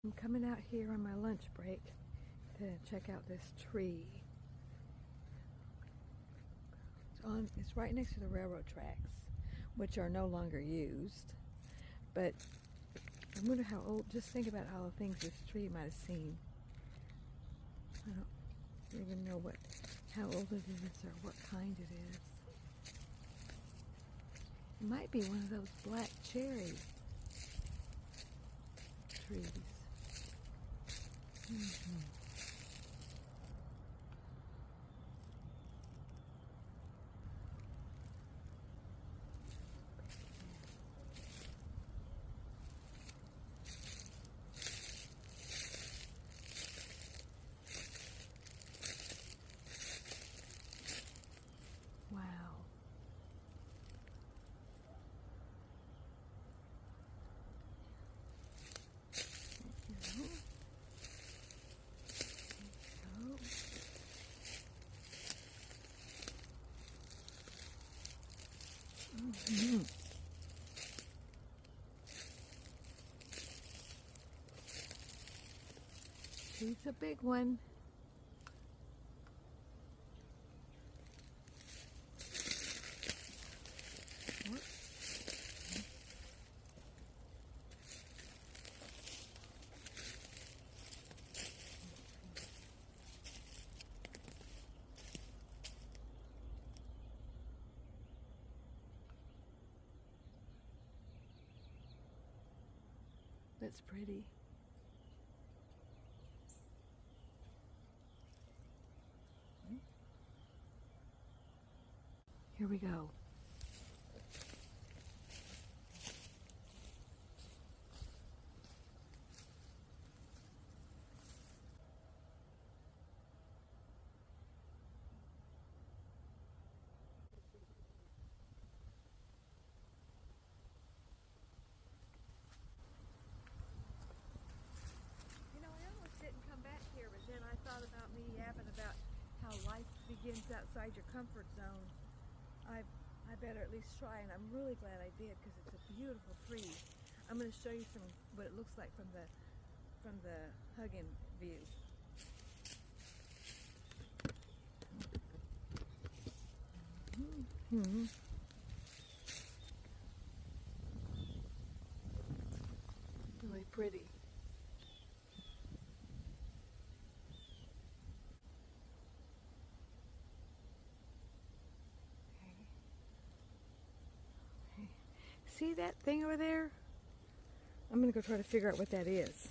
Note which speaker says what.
Speaker 1: I'm coming out here on my lunch break to check out this tree. It's right next to the railroad tracks, which are no longer used. But I wonder how old, just think about all the things this tree might have seen. I don't even know how old it is or what kind it is. It might be one of those black cherry trees. Wow. He's a big one. That's pretty. Here we go. I almost didn't come back here, but then I thought about me yapping about how life begins outside your comfort zone. I better at least try, and I'm really glad I did because it's a beautiful tree. I'm going to show you what it looks like from the hug-in view. Really pretty. See that thing over there? I'm gonna go try to figure out what that is.